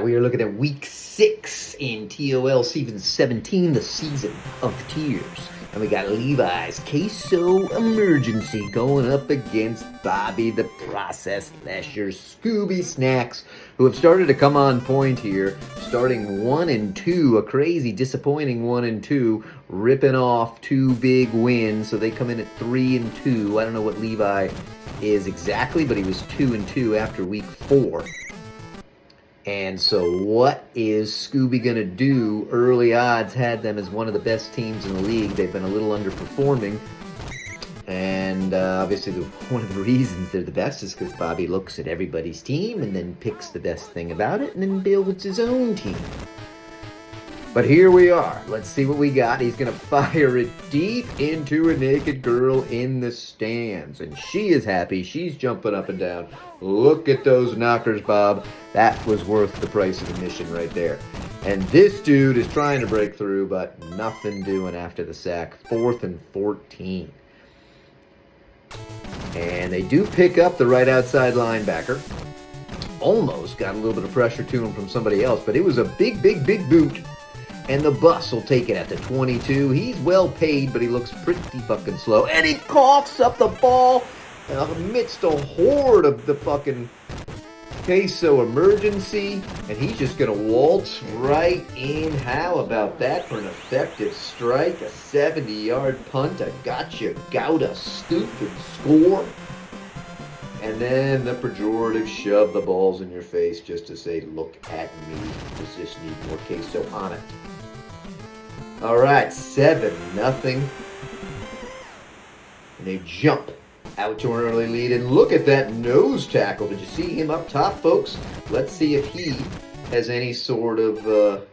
right, we are looking at week 6 in TOL season 17, the season of tears. And we got Levi's Queso Emergency going up against Bobby the Process Lasher Scooby Snacks, who have started to come on point here, starting 1-2, a crazy, disappointing 1-2, ripping off 2 big wins. So they come in at 3-2. I don't know what Levi is exactly, but he was 2-2 after week 4. And so what is Scooby going to do? Early odds had them as one of the best teams in the league. They've been a little underperforming. And obviously one of the reasons they're the best is because Bobby looks at everybody's team and then picks the best thing about it and then builds his own team. But here we are. Let's see what we got. He's going to fire it deep into a naked girl in the stands. And she is happy. She's jumping up and down. Look at those knockers, Bob. That was worth the price of admission right there. And this dude is trying to break through, but nothing doing after the sack. 4th and 14. And they do pick up the right outside linebacker. Almost got a little bit of pressure to him from somebody else, but it was a big, big, big boot. And the bus will take it at the 22. He's well paid, but he looks pretty fucking slow. And he coughs up the ball amidst a horde of the fucking Queso Emergency. And he's just going to waltz right in. How about that for an effective strike? A 70-yard punt. A gotcha, gouda, stupid score. And then the pejorative shove the balls in your face just to say, look at me. Does this need more queso on it? All right, 7-0. And they jump out to an early lead. And look at that nose tackle. Did you see him up top, folks? Let's see if he has any sort of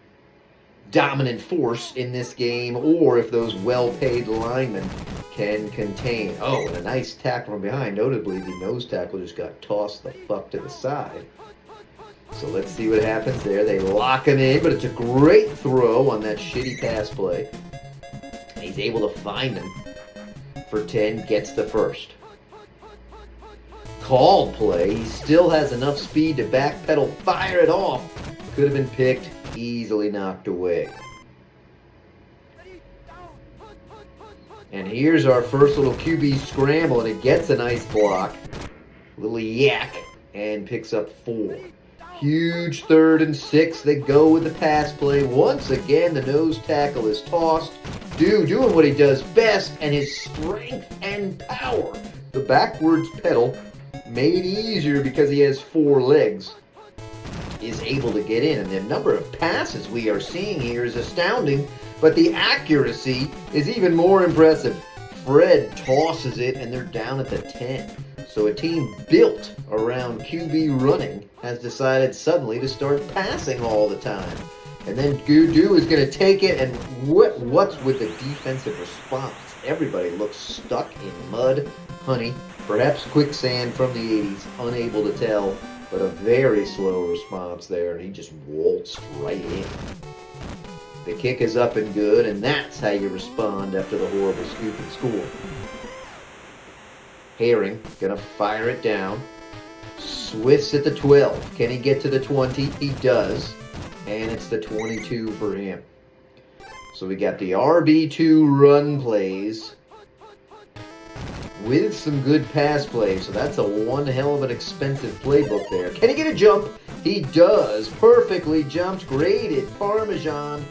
dominant force in this game, or if those well-paid linemen can contain. Oh, and a nice tackle from behind. Notably, the nose tackle just got tossed the fuck to the side. So let's see what happens there. They lock him in, but it's a great throw on that shitty pass play. And he's able to find him for 10, gets the first. Called play. He still has enough speed to backpedal, fire it off. Could have been picked, easily knocked away. And here's our first little QB scramble, and it gets a nice block. Little yak, and picks up 4. Huge 3rd and 6. They go with the pass play. Once again, the nose tackle is tossed. Doing what he does best, and his strength and power. The backwards pedal, made easier because he has 4 legs, is able to get in. And the number of passes we are seeing here is astounding, but the accuracy is even more impressive. Fred tosses it, and they're down at the 10. So a team built around QB running has decided suddenly to start passing all the time. And then Goo is going to take it, and what's with the defensive response? Everybody looks stuck in mud, honey, perhaps quicksand from the 80s, unable to tell, but a very slow response there, and he just waltzed right in. The kick is up and good, and that's how you respond after the horrible scoop and score. Herring gonna fire it down. Swifts at the 12. Can he get to the 20? He does. And it's the 22 for him. So we got the RB2 run plays with some good pass plays. So that's a one hell of an expensive playbook there. Can he get a jump? He does. Perfectly jumped, graded Parmesan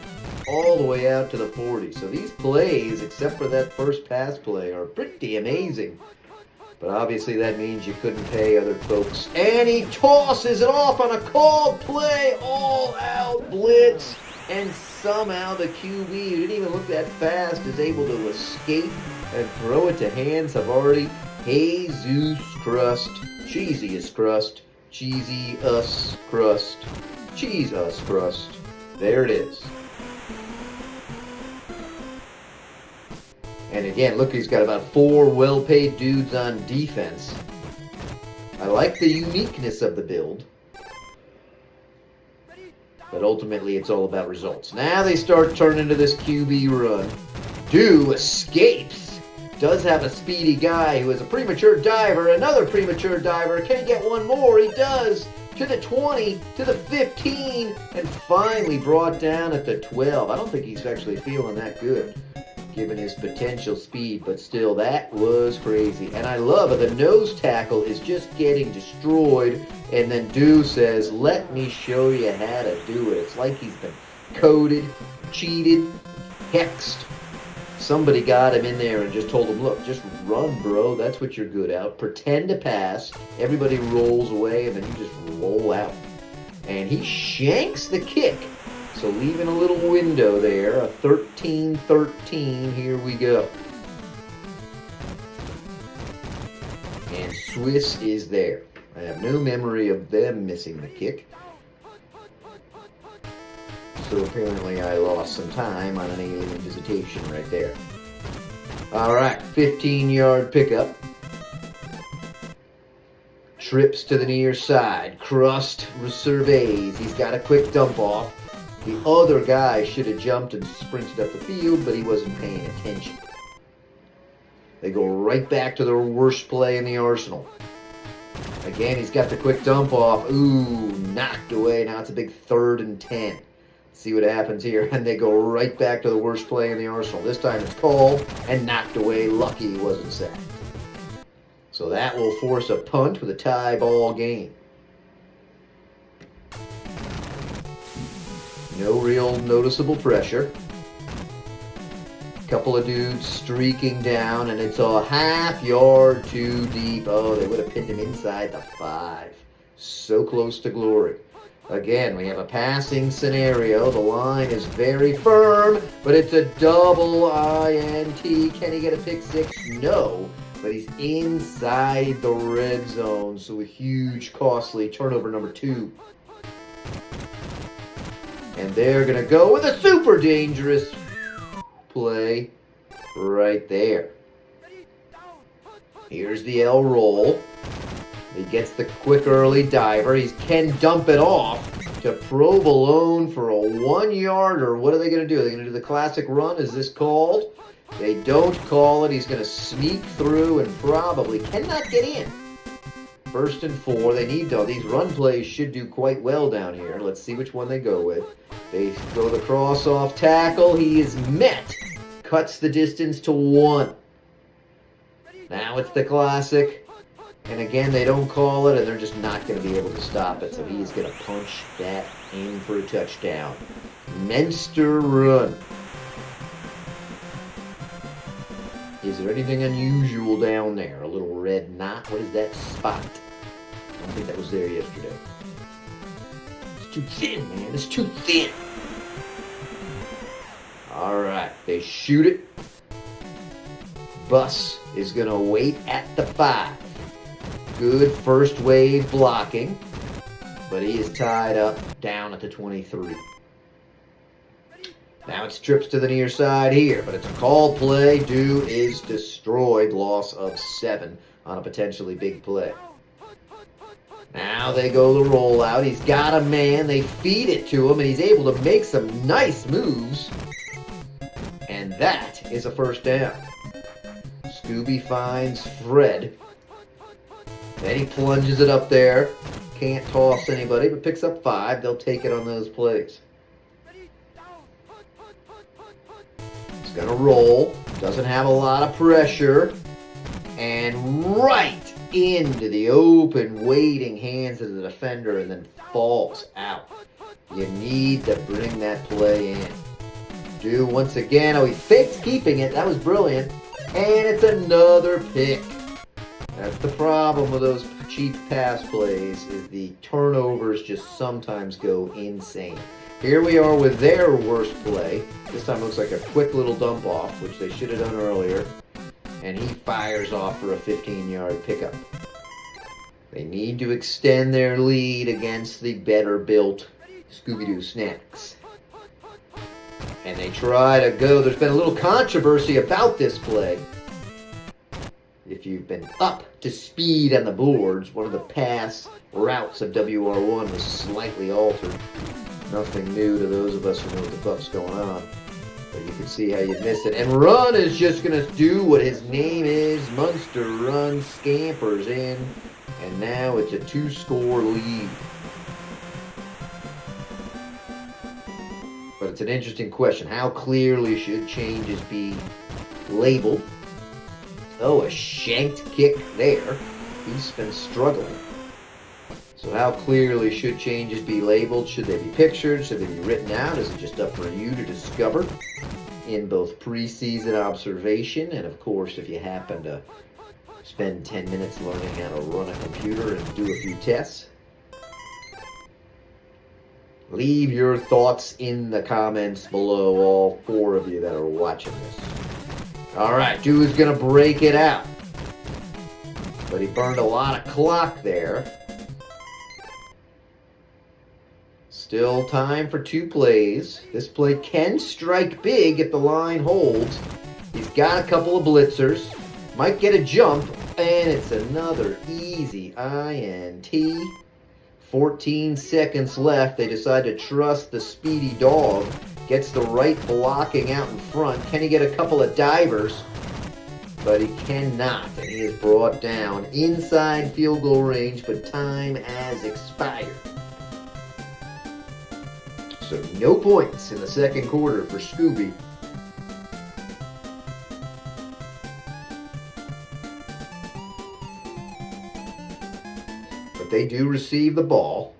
all the way out to the 40. So these plays, except for that first pass play, are pretty amazing. But obviously that means you couldn't pay other folks. And he tosses it off on a called play, all-out blitz. And somehow the QB, who didn't even look that fast, is able to escape and throw it to hands of already Jesus Crust, cheesiest crust, cheesy us crust, cheese us crust. There it is. And again, look, he's got about 4 well-paid dudes on defense. I like the uniqueness of the build. But ultimately, it's all about results. Now they start turning to this QB run. Escapes. Does have a speedy guy who is a premature diver. Another premature diver. Can he get one more? He does. to the 20, to the 15, and finally brought down at the 12. I don't think he's actually feeling that good, given his potential speed, but still, that was crazy. And I love it. The nose tackle is just getting destroyed, and then Do says, let me show you how to do it. It's like he's been coded, cheated, hexed. Somebody got him in there and just told him, look, just run, bro. That's what you're good at. Pretend to pass. Everybody rolls away, and then you just roll out. And he shanks the kick. So leaving a little window there, a 13-13. Here we go. And Swiss is there. I have no memory of them missing the kick. So apparently I lost some time on an alien visitation right there. All right, 15-yard pickup. Trips to the near side. Crust surveys. He's got a quick dump off. The other guy should have jumped and sprinted up the field, but he wasn't paying attention. They go right back to their worst play in the arsenal. Again, he's got the quick dump off. Ooh, knocked away. Now it's a big 3rd and 10. See what happens here. And they go right back to the worst play in the arsenal. This time it's called and knocked away. Lucky he wasn't sacked. So that will force a punt with a tie ball game. No real noticeable pressure. Couple of dudes streaking down, and it's a half yard too deep. Oh, they would have pinned him inside the 5. So close to glory. Again, we have a passing scenario. The line is very firm, but it's a double INT. Can he get a pick 6? No, but he's inside the red zone, so a huge, costly turnover number 2. And they're going to go with a super dangerous play right there. Here's the L roll. He gets the quick early diver. He can dump it off to Provolone for a 1-yarder. What are they going to do? Are they going to do the classic run? Is this called? They don't call it. He's going to sneak through and probably cannot get in. 1st and 4. They need to. These run plays should do quite well down here. Let's see which one they go with. They throw the cross off tackle. He is met. Cuts the distance to 1. Now it's the classic. And again, they don't call it, and they're just not going to be able to stop it. So he's going to punch that in for a touchdown. Menster run. Is there anything unusual down there? A little red knot? What is that spot? I don't think that was there yesterday. It's too thin, man. It's too thin. All right. They shoot it. Bus is going to wait at the 5. Good first wave blocking, but he is tied up down at the 23. Now it's trips to the near side here, but it's a called play. Do is destroyed. Loss of 7 on a potentially big play. Now they go the rollout. He's got a man. They feed it to him, and he's able to make some nice moves. And that is a 1st down. Scooby finds Fred. Then he plunges it up there. Can't toss anybody, but picks up 5. They'll take it on those plays. He's going to roll. Doesn't have a lot of pressure. And right into the open, waiting hands of the defender, and then falls out. You need to bring that play in. Do once again. Oh, he fakes keeping it. That was brilliant. And it's another pick. That's the problem with those cheap pass plays, is the turnovers just sometimes go insane. Here we are with their worst play. This time looks like a quick little dump off, which they should have done earlier. And he fires off for a 15-yard pickup. They need to extend their lead against the better-built Scooby-Doo Snacks. And they try to go. There's been a little controversy about this play. If you've been up to speed on the boards, one of the pass routes of WR1 was slightly altered. Nothing new to those of us who know what the fuck's going on. But you can see how you miss it. And Run is just going to do what his name is. Munster Run scampers in. And now it's a 2-score lead. But it's an interesting question. How clearly should changes be labeled? Oh, a shanked kick there. He's been struggling. So how clearly should changes be labeled? Should they be pictured? Should they be written out? Is it just up for you to discover in both preseason observation and, of course, if you happen to spend 10 minutes learning how to run a computer and do a few tests? Leave your thoughts in the comments below, all 4 of you that are watching this. All right, dude's going to break it out. But he burned a lot of clock there. Still time for 2 plays. This play can strike big if the line holds. He's got a couple of blitzers. Might get a jump. And it's another easy INT. 14 seconds left. They decide to trust the speedy dog. Gets the right blocking out in front. Can he get a couple of divers? But he cannot. And he is brought down inside field goal range, but time has expired. So no points in the second quarter for Scooby. But they do receive the ball.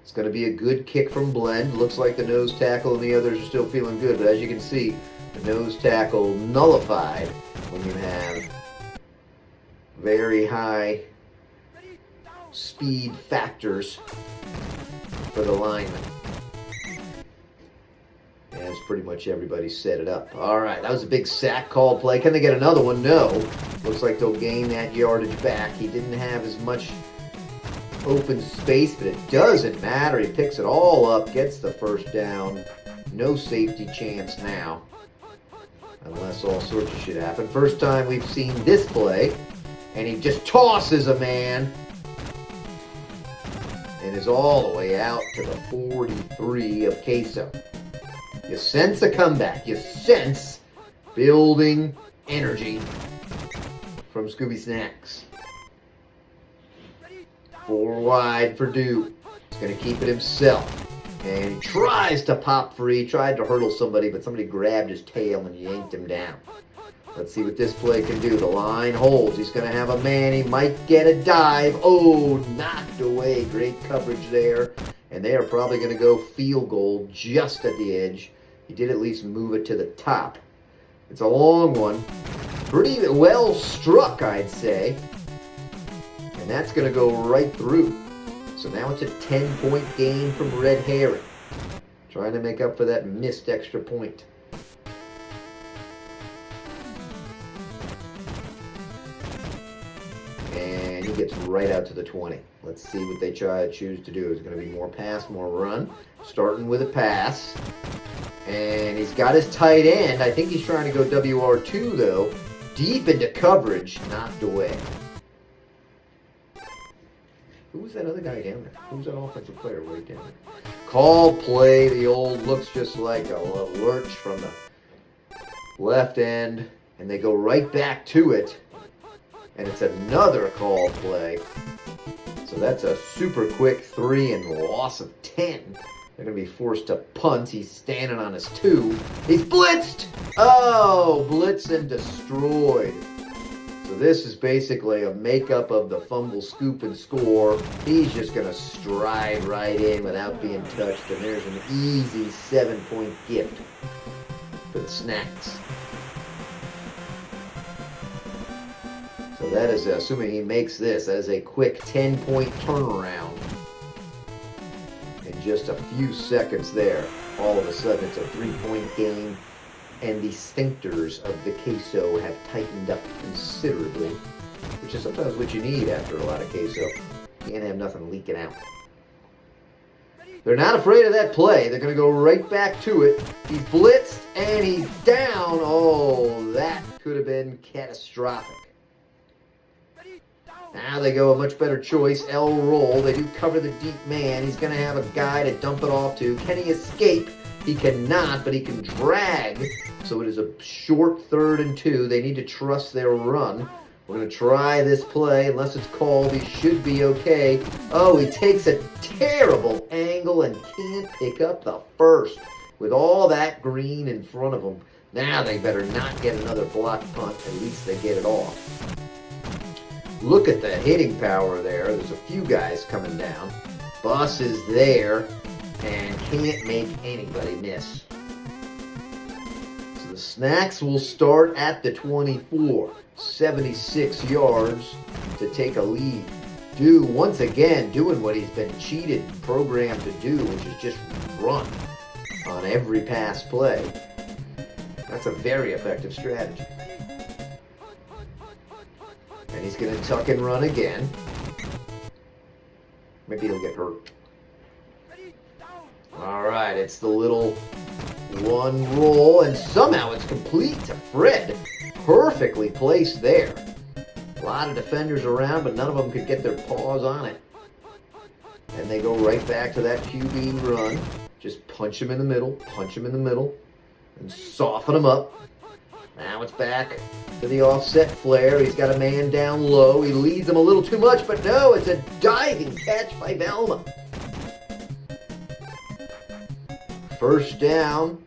It's going to be a good kick from Blend. Looks like the nose tackle and the others are still feeling good. But as you can see, the nose tackle nullified when you have very high speed factors for the lineman. As pretty much everybody set it up. All right, that was a big sack call play. Can they get another one? No. Looks like they'll gain that yardage back. He didn't have as much open space, but it doesn't matter. He picks it all up, gets the first down. No safety chance now, unless all sorts of shit happen. First time we've seen this play, and he just tosses a man and is all the way out to the 43 of Queso. You sense a comeback. You sense building energy from Scooby Snacks. 4 wide for Duke. He's going to keep it himself. And he tries to pop free. Tried to hurdle somebody, but somebody grabbed his tail and yanked him down. Let's see what this play can do. The line holds. He's going to have a man. He might get a dive. Oh, knocked away. Great coverage there. And they are probably going to go field goal just at the edge. He did at least move it to the top. It's a long one. Pretty well struck, I'd say. And that's going to go right through. So now it's a 10-point game from Red Herring. Trying to make up for that missed extra point. And he gets right out to the 20. Let's see what they choose to do. Is it going to be more pass, more run? Starting with a pass. And he's got his tight end. I think he's trying to go WR2, though. Deep into coverage. Knocked away. Who was that other guy down there? Who was that offensive player right down there? Called play. The old looks just like a lurch from the left end. And they go right back to it. And it's another called play. So that's a super quick 3 and loss of 10. They're going to be forced to punt. He's standing on his 2. He's blitzed! Oh, blitz and destroyed. So this is basically a makeup of the fumble, scoop, and score. He's just going to stride right in without being touched. And there's an easy 7-point gift for the Snacks. So that is, assuming he makes this, as a quick 10-point turnaround. In just a few seconds there, all of a sudden it's a 3-point game, and the sphincters of the queso have tightened up considerably, which is sometimes what you need after a lot of queso. You can't have nothing leaking out. They're not afraid of that play. They're going to go right back to it. He's blitzed, and he's down. Oh, that could have been catastrophic. Now they go a much better choice. L roll. They do cover the deep man. He's going to have a guy to dump it off to. Can he escape? He cannot, but he can drag. So it is a short 3rd and 2. They need to trust their run. We're going to try this play. Unless it's called, he should be okay. Oh, he takes a terrible angle and can't pick up the first. with all that green in front of them. Now they better not get another block punt. At least they get it off. Look at the hitting power there. There's a few guys coming down. Bus is there and can't make anybody miss. So the Snacks will start at the 24. 76 yards to take a lead. Once again, doing what he's been cheated and programmed to do, which is just run on every pass play. That's a very effective strategy. And he's going to tuck and run again. Maybe he'll get hurt. All right, it's the little one roll, and somehow it's complete to Fred. Perfectly placed there. A lot of defenders around, but none of them could get their paws on it. And they go right back to that QB run. Just punch him in the middle, and soften him up. Now it's back to the offset flare. He's got a man down low. He leads him a little too much, but no, it's a diving catch by Velma. First down.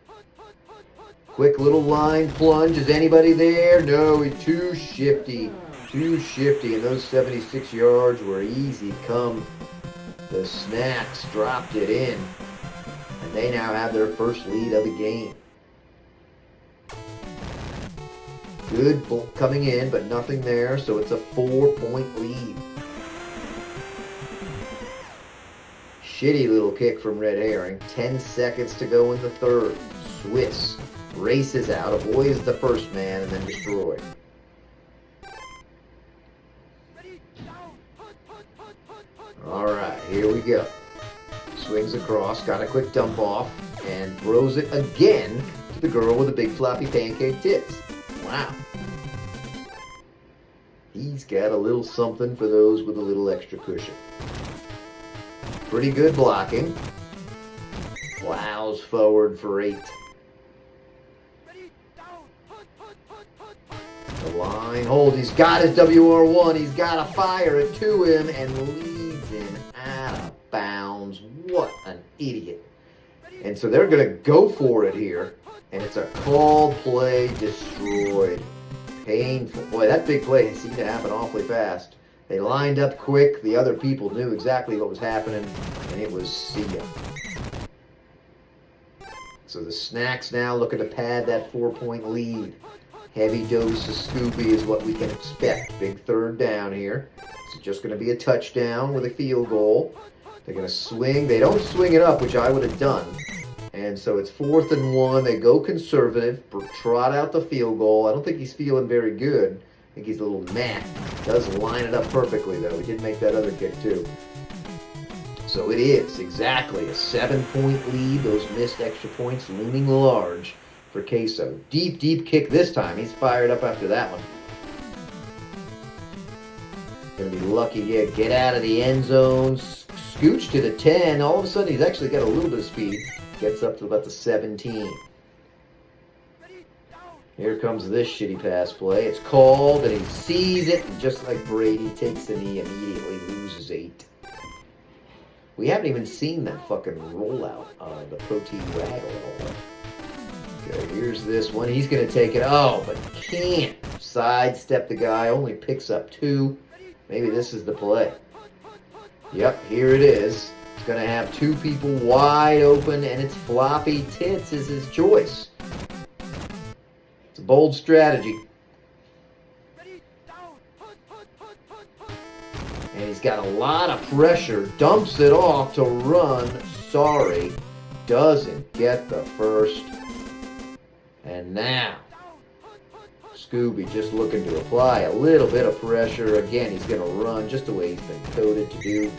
Quick little line plunge. Is anybody there? No, he's too shifty. Too shifty, and those 76 yards were easy come. The Snacks dropped it in, and they now have their first lead of the game. Good coming in, but nothing there, so it's a 4-point lead. Shitty little kick from Red Herring. 10 seconds to go in the third. Swiss races out, avoids the first man, and then destroyed. All right, here we go. Swings across, got a quick dump off, and throws it again to the girl with the big floppy pancake tits. Wow. He's got a little something for those with a little extra cushion. Pretty good blocking. Plows forward for 8. The line holds. He's got his WR1. He's got to fire it to him and leads him out of bounds. What an idiot. And so they're going to go for it here. And it's a called play destroyed. Painful. Boy, that big play seemed to happen awfully fast. They lined up quick. The other people knew exactly what was happening. And it was see ya. So the Snacks now looking to pad that 4-point lead. Heavy dose of Scooby is what we can expect. Big third down here. It's just going to be a touchdown with a field goal. They're going to swing. They don't swing it up, which I would have done. And so it's 4th and 1. They go conservative, trot out the field goal. I don't think he's feeling very good. I think he's a little meh. Does line it up perfectly, though. He did make that other kick, too. So it is exactly a 7-point lead. Those missed extra points looming large for Queso. Deep, deep kick this time. He's fired up after that one. Gonna be lucky to get out of the end zone. Scooch to the 10. All of a sudden, he's actually got a little bit of speed. Gets up to about the 17. Here comes this shitty pass play. It's called, and he sees it, and just like Brady, takes the knee, immediately loses 8. We haven't even seen that fucking rollout of the protein waggle at all. Okay, here's this one. He's going to take it. Oh, but can't sidestep the guy. Only picks up 2. Maybe this is the play. Yep, here it is. He's going to have 2 people wide open, and it's floppy tits is his choice. It's a bold strategy. And he's got a lot of pressure. Dumps it off to run. Sorry. Doesn't get the first. And now, Scooby just looking to apply a little bit of pressure. Again, he's going to run just the way he's been coded to do.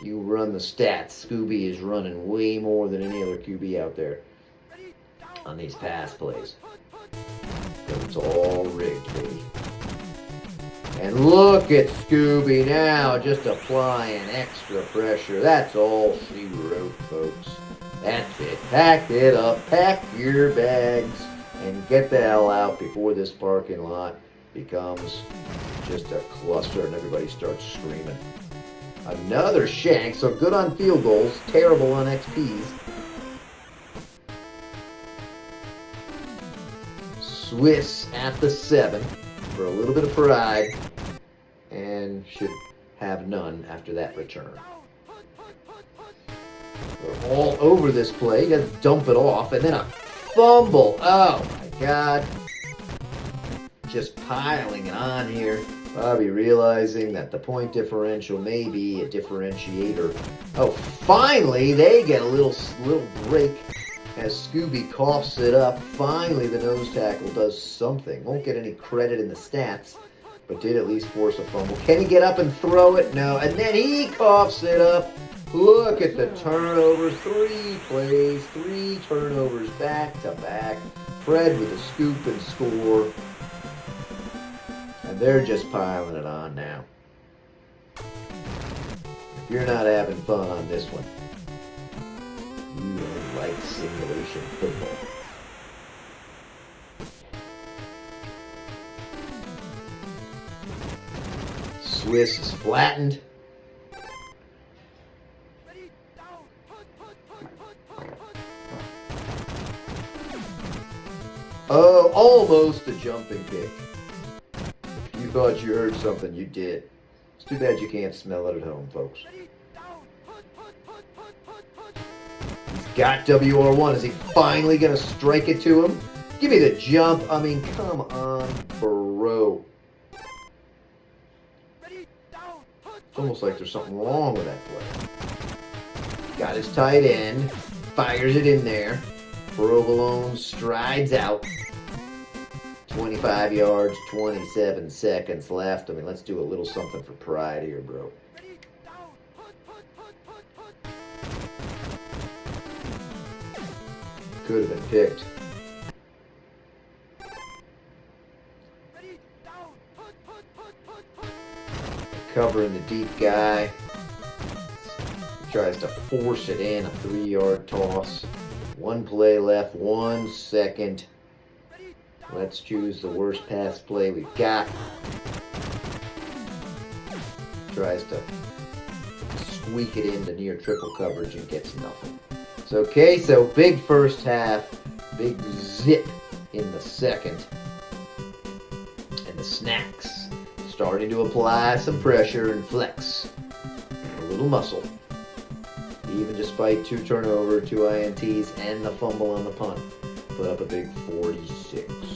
You run the stats. Scooby is running way more than any other QB out there on these pass plays. It's all rigged, baby. And look at Scooby now, just applying extra pressure. That's all she wrote, folks. That's it. Pack it up, pack your bags, and get the hell out before this parking lot becomes just a cluster and everybody starts screaming. Another shank, so good on field goals, terrible on XPs. Swiss at the 7 for a little bit of pride, and should have none after that return. They're all over this play. You got to dump it off, and then a fumble. Oh my God. Just piling it on here. Bobby realizing that the point differential may be a differentiator. Oh, finally they get a little break as Scooby coughs it up. Finally the nose tackle does something. Won't get any credit in the stats, but did at least force a fumble. Can he get up and throw it? No. And then he coughs it up. Look at the turnovers. 3 plays, 3 turnovers back to back. Fred with a scoop and score. And they're just piling it on now. If you're not having fun on this one, you don't like simulation football. Swiss is flattened. Oh, almost a jumping kick. If you thought you heard something, you did. It's too bad you can't smell it at home, folks. He's got WR1. Is he finally going to strike it to him? Give me the jump. I mean, come on, bro. It's almost like there's something wrong with that play. Got his tight end. Fires it in there. Provolone strides out. 25 yards, 27 seconds left. I mean, let's do a little something for pride here, bro. Could have been picked. Covering the deep guy. He tries to force it in, a 3-yard toss. 1 play left, 1 second. Let's choose the worst pass play we've got. Tries to squeak it into near triple coverage and gets nothing. So, okay, so big first half, big zip in the second. And the Snacks starting to apply some pressure and flex. A little muscle. Even despite 2 turnovers, 2 INTs, and the fumble on the punt. Put up a big 46.